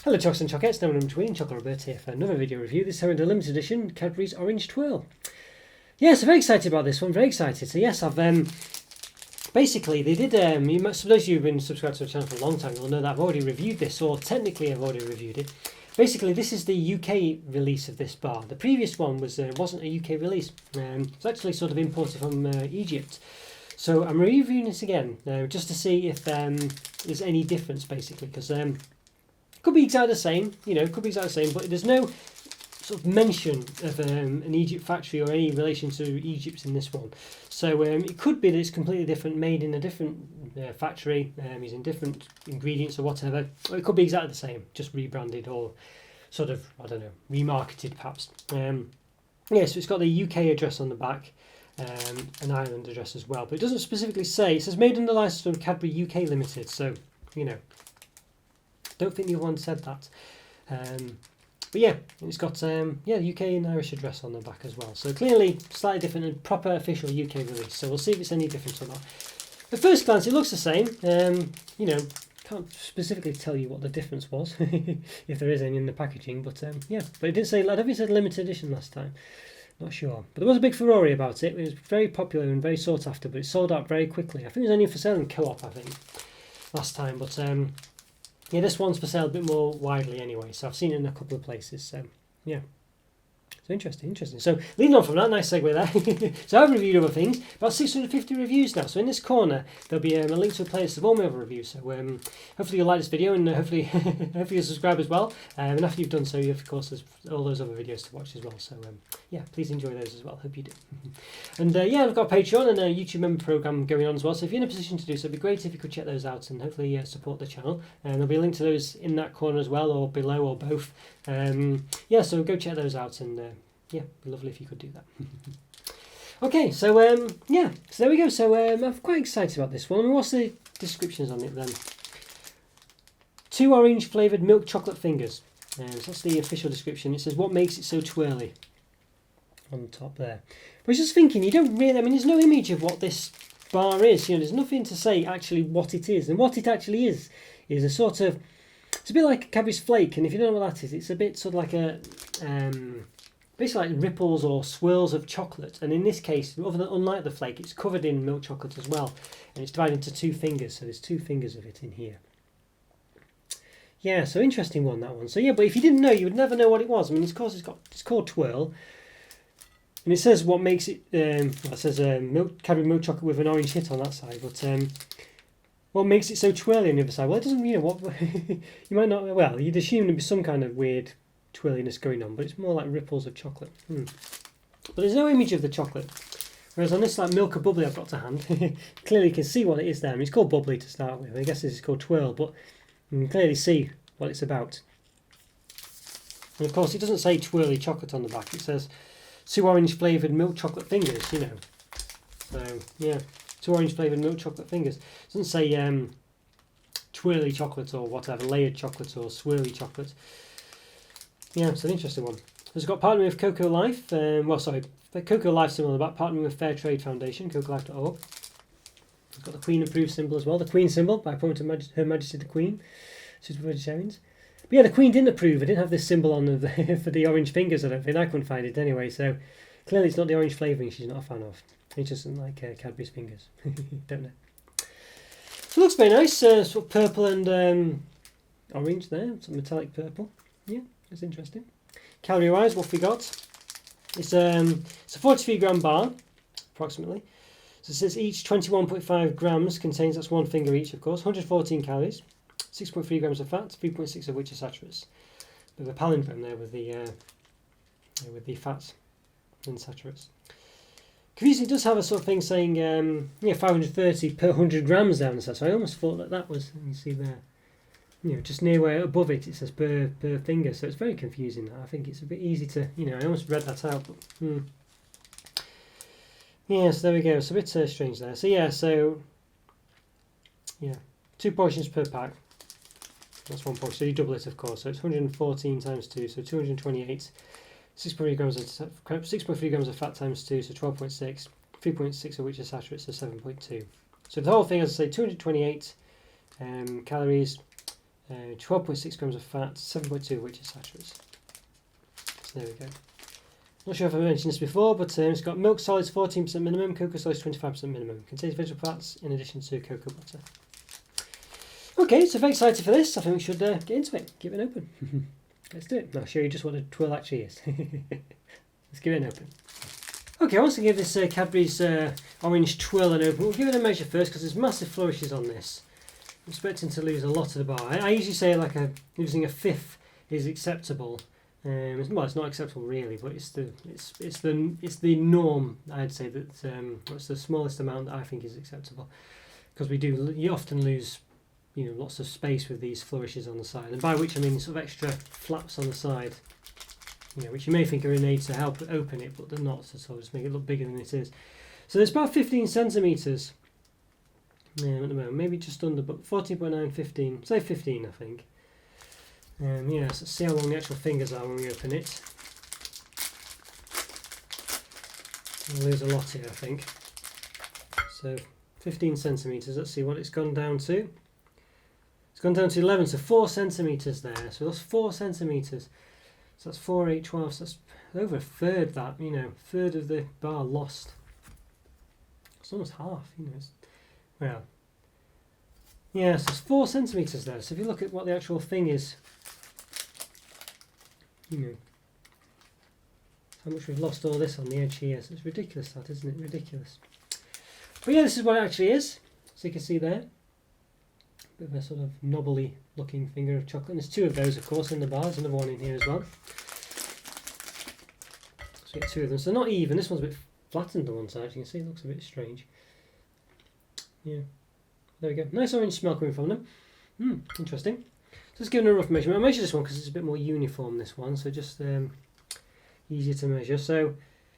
Hello Chocolates and Chocolates, now I'm between Chocolo Roberto here for another video review. This time in the limited edition Cadbury's Orange Twirl. Yeah, so very excited about this one, very excited. So yes, I've basically they did, for those of you who've been subscribed to the channel for a long time, you'll know that I've already reviewed this, or technically I've already reviewed it. Basically this is the UK release of this bar. The previous one wasn't a UK release, it's actually sort of imported from Egypt. So I'm reviewing this again, just to see if there's any difference basically, because could be exactly the same, could be exactly the same, but there's no sort of mention of an Egypt factory or any relation to Egypt in this one. So it could be that it's completely different, made in a different factory, using different ingredients or whatever. Or it could be exactly the same, just rebranded or sort of, I don't know, remarketed perhaps. Yeah, so it's got the UK address on the back, an Ireland address as well, but it doesn't specifically say. It says made under license from Cadbury UK Limited, so, don't think the other one said that. But yeah, it's got UK and Irish address on the back as well. So clearly slightly different and proper official UK release. So we'll see if it's any different or not. At first glance it looks the same. Can't specifically tell you what the difference was, if there is any in the packaging. But yeah, but it didn't say, I don't think it said limited edition last time. Not sure. But there was a big furore about it. It was very popular and very sought after, but it sold out very quickly. I think it was only for sale in Co-op, I think, last time. But yeah, this one's for sale a bit more widely anyway, so I've seen it in a couple of places, so yeah. So interesting. So leading on from that, nice segue there. So I've reviewed other things, about 650 reviews now. So in this corner, there'll be a link to a playlist of all my other reviews. So hopefully you'll like this video, and hopefully you'll subscribe as well. And after you've done so, you of course there's all those other videos to watch as well. So yeah, please enjoy those as well. Hope you do. And yeah, I've got a Patreon and a YouTube member program going on as well. So if you're in a position to do so, it'd be great if you could check those out and hopefully support the channel. And there'll be a link to those in that corner as well, or below, or both. Yeah, so go check those out, and yeah, it'd be lovely if you could do that. Okay, so yeah, so there we go. So I'm quite excited about this one. What's the descriptions on it then? 2 orange flavoured milk chocolate fingers. So that's the official description. It says, what makes it so twirly? On the top there. But I was just thinking, you don't really, there's no image of what this bar is. There's nothing to say actually what it is. And what it actually is a sort of, it's a bit like a Cadbury's flake. And if you don't know what that is, it's a bit sort of like a, basically like ripples or swirls of chocolate. And in this case, unlike the flake, it's covered in milk chocolate as well. And it's divided into 2 fingers. So there's 2 fingers of it in here. Yeah, so interesting one, that one. So yeah, but if you didn't know, you would never know what it was. Of course, it's called Twirl. And it says what makes it, it says Cadbury milk chocolate with an orange hit on that side, but what makes it so twirly on the other side? Well, it doesn't, what, you might not, well, you'd assume there'd be some kind of weird twirliness going on, but it's more like ripples of chocolate. But there's no image of the chocolate. Whereas on this like milk or bubbly I've got to hand, clearly you can see what it is there. It's called bubbly to start with. I guess this is called Twirl, but you can clearly see what it's about. And of course it doesn't say twirly chocolate on the back, it says 2 orange flavoured milk chocolate fingers, So, yeah, 2 orange flavoured milk chocolate fingers. It doesn't say twirly chocolate or whatever, layered chocolate or swirly chocolate. Yeah, it's an interesting one. It's got partnering with Cocoa Life, Cocoa Life symbol on the back, partnering with Fair Trade Foundation, cocolife.org. It's got the Queen approved symbol as well, the Queen symbol by appointing Her Majesty the Queen, suitable for vegetarians. But yeah, the Queen didn't approve. It didn't have this symbol on for the orange fingers, I don't think. I couldn't find it anyway, so clearly it's not the orange flavouring she's not a fan of. It just doesn't like Cadbury's fingers. Don't know. So it looks very nice, sort of purple and orange there, some metallic purple. Yeah, that's interesting. Calorie wise, what have we got? It's a 43 gram bar, approximately. So it says each 21.5 grams contains, that's 1 finger each of course, 114 calories. 6.3 grams of fat, 3.6 of which are saturates. Bit of a palindrome there with the fats and saturates. Confusing, it does have a sort of thing saying 530 per 100 grams down the side. So I almost thought that was, you see there, just near where above it says per finger. So it's very confusing. I think it's a bit easy to, I almost read that out. But, yeah, so there we go. It's a bit strange there. So yeah, 2 portions per pack. That's 1 portion, so you double it of course, so it's 114 times 2, so 228, 6.3 grams of fat times 2, so 12.6, 3.6 of which are saturates, so 7.2. So the whole thing, as I say, 228 calories, 12.6 grams of fat, 7.2 of which is saturates. So there we go. Not sure if I mentioned this before, but it's got milk solids 14% minimum, cocoa solids 25% minimum. Contains vegetable fats in addition to cocoa butter. Okay, so very excited for this. I think we should get into it. Give it an open. Let's do it. I'll show you just what a twirl actually is. Let's give it an open. Okay, I want to give this Cadbury's Orange Twirl an open. We'll give it a measure first because there's massive flourishes on this. I'm expecting to lose a lot of the bar. I usually say like losing a fifth is acceptable. Well, it's not acceptable really, but it's the norm. I'd say that it's the smallest amount that I think is acceptable, because you often lose lots of space with these flourishes on the side, and by which I mean sort of extra flaps on the side, which you may think are made to help open it, but they're not. So just make it look bigger than it is. So there's about 15 centimeters at the moment, maybe just under, but 14.9, 15, say 15, I think. So let's see how long the actual fingers are when we open it. We'll lose a lot here, I think. So 15 centimeters. Let's see what it's gone down to. It's gone down to 11, so 4 centimeters there. So that's 4 centimeters. So that's 4, 8, 12. So that's over a third. That third of the bar lost. It's almost half. Well, yeah. So it's 4 centimeters there. So if you look at what the actual thing is. How much we've lost all this on the edge here. So it's ridiculous, that, isn't it? Ridiculous. But yeah, this is what it actually is. So you can see there. Bit of a sort of knobbly looking finger of chocolate. And there's 2 of those, of course, in the bar. There's another one in here as well. So you get 2 of them. So not even. This one's a bit flattened on one side. You can see it looks a bit strange. Yeah. There we go. Nice orange smell coming from them. Interesting. So let's give it a rough measurement. I'll measure this one because it's a bit more uniform, this one, so just easier to measure. So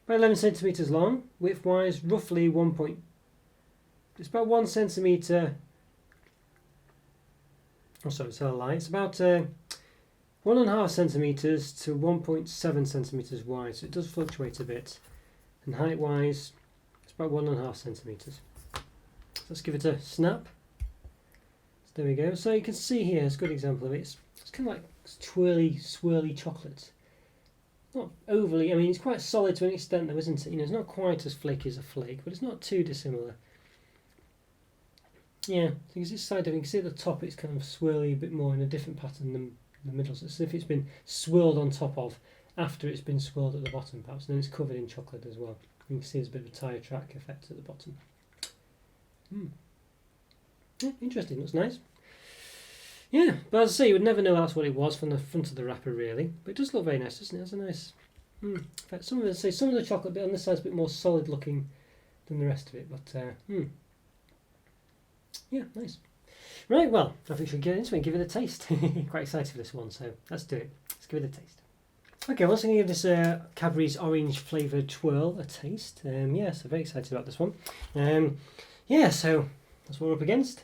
about 11 centimetres long, width-wise, roughly it's about 1 centimetre. Oh, sorry, tell a lie. It's about 1.5 centimetres to 1.7 centimetres wide, so it does fluctuate a bit. And height-wise, it's about 1.5 centimetres. So let's give it a snap. There we go. So you can see here, it's a good example of it. It's kind of like twirly, swirly chocolate. Not overly, I mean, it's quite solid to an extent though, isn't it? It's not quite as flaky as a flake, but it's not too dissimilar. Yeah, so you can see this side, you can see at the top it's kind of swirly a bit more in a different pattern than the middle. So it's as if it's been swirled on top of after it's been swirled at the bottom perhaps, and then it's covered in chocolate as well. You can see there's a bit of a tyre track effect at the bottom. Yeah, interesting, looks nice. Yeah, but as I say, you would never know that's what it was from the front of the wrapper really. But it does look very nice, doesn't it? It's a nice effect. Some of the chocolate bit on this side is a bit more solid looking than the rest of it, but yeah, nice. Right, well, I think we should get into it and give it a taste. Quite excited for this one, so let's do it. Let's give it a taste. Okay, well, let's give this Cadbury's orange flavoured twirl a taste. Yeah, so very excited about this one. Yeah, so that's what we're up against.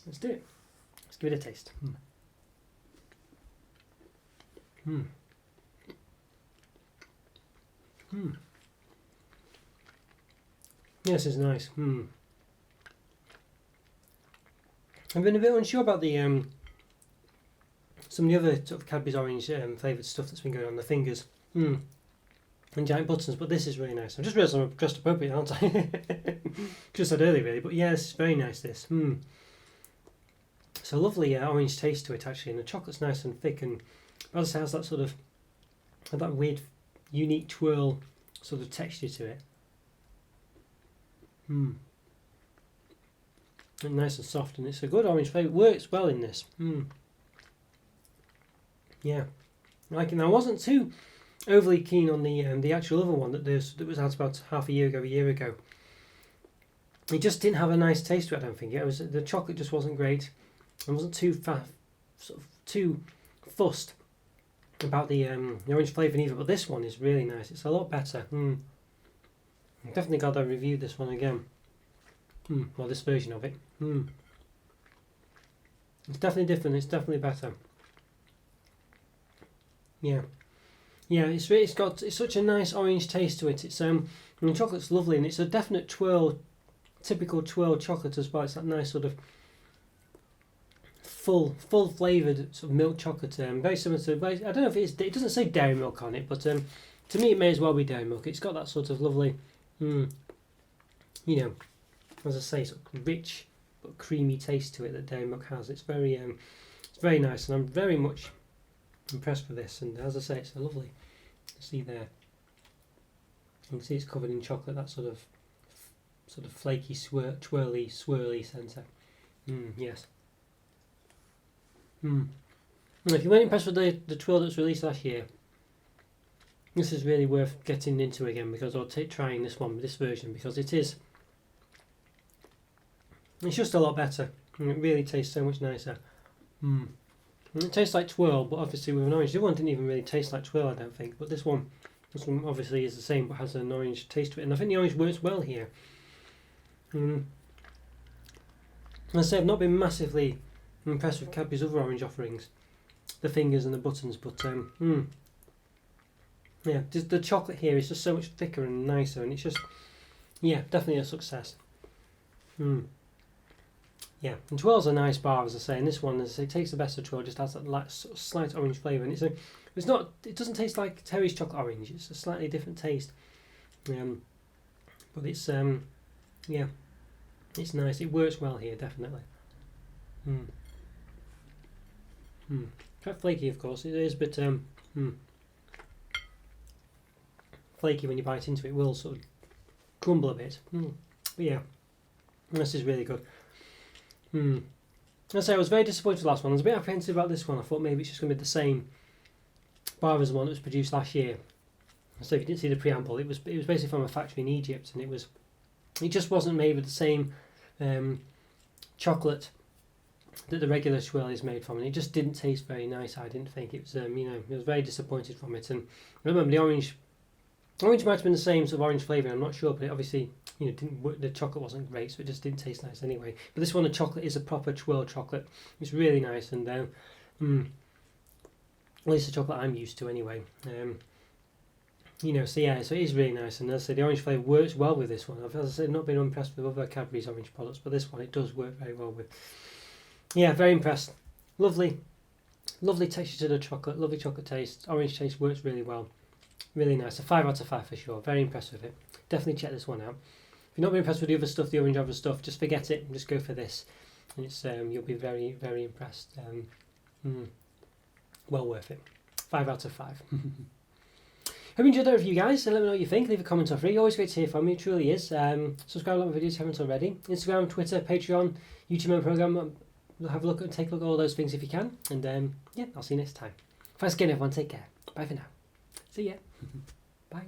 Let's do it. Let's give it a taste. Yes, it's nice. I've been a bit unsure about the some of the other sort of Cadbury's orange flavoured stuff that's been going on the fingers and giant buttons, but this is really nice. I've just realised I'm dressed appropriate, aren't I? Just said earlier, really, but yeah, this is very nice. This it's a lovely orange taste to it actually, and the chocolate's nice and thick, and as it has that sort of that weird, unique twirl sort of texture to it. And nice and soft, and it's a good orange flavour. It works well in this. Yeah, I like it. Now, I wasn't too overly keen on the actual other one that was out about a year ago. It just didn't have a nice taste to it. I don't think the chocolate just wasn't great. I wasn't too fussed about the orange flavour either. But this one is really nice. It's a lot better. I'm definitely glad I reviewed this one again. Well, this version of it. It's definitely different. It's definitely better. Yeah, it's such a nice orange taste to it. It's the chocolate's lovely, and it's a definite typical twirl chocolate as well. It's that nice sort of full flavoured sort of milk chocolate. Very similar to, I don't know if it doesn't say dairy milk on it, but to me it may as well be dairy milk. It's got that sort of lovely, you know, as I say, sort of rich but creamy taste to it that dairy milk has. It's very nice, and I'm very much impressed with this. And as I say, it's a lovely. See there, you can see it's covered in chocolate. That sort of flaky, swirly centre. Yes. And if you weren't impressed with the twirl that was released last year, this is really worth getting into again, because I'll trying this version, because it's just a lot better, and it really tastes so much nicer. And it tastes like twirl, but obviously with an orange. The other one didn't even really taste like twirl, I don't think, but this one obviously is the same, but has an orange taste to it, and I think the orange works well here. I say I've not been massively impressed with Cadbury's other orange offerings, the fingers and the buttons, but yeah, just the chocolate here is just so much thicker and nicer, and it's just, yeah, definitely a success. Yeah, and twirl's a nice bar, as I say, and this one, as I say, takes the best of twirl, just has that sort of slight orange flavour, and it doesn't taste like Terry's chocolate orange. It's a slightly different taste, but it's yeah, it's nice. It works well here, definitely. Quite flaky, of course. It is, but flaky when you bite into it. It will sort of crumble a bit. But yeah, this is really good. I say I was very disappointed with the last one. I was a bit apprehensive about this one. I thought maybe it's just going to be the same bar as the one that was produced last year. So if you didn't see the preamble, it was basically from a factory in Egypt, and it just wasn't made with the same chocolate that the regular swirl is made from, and it just didn't taste very nice. I didn't think it was, I was very disappointed from it. And I remember the orange might have been the same sort of orange flavour. I'm not sure, but it obviously, didn't work. The chocolate wasn't great, so it just didn't taste nice anyway. But this one, the chocolate is a proper twirl chocolate. It's really nice, and at least the chocolate I'm used to anyway. So yeah, so it is really nice, and as I say, the orange flavour works well with this one. I've, as I said, not been impressed with other Cadbury's orange products, but this one it does work very well with. Yeah, very impressed. Lovely texture to the chocolate, lovely chocolate taste. Orange taste works really well. Really nice. A 5 out of 5 for sure. Very impressed with it. Definitely check this one out. If you're not been impressed with the other stuff, the orange other stuff, just forget it and just go for this. And it's you'll be very, very impressed. Well worth it. 5 out of 5. Hope you enjoyed that review, guys, and let me know what you think. Leave a comment or free. Always great to hear from you. It truly is. Subscribe to my videos if you haven't already. Instagram, Twitter, Patreon, YouTube member program. Have a look and take a look at all those things if you can. And yeah, I'll see you next time. Thanks again, everyone. Take care. Bye for now. See ya. Bye.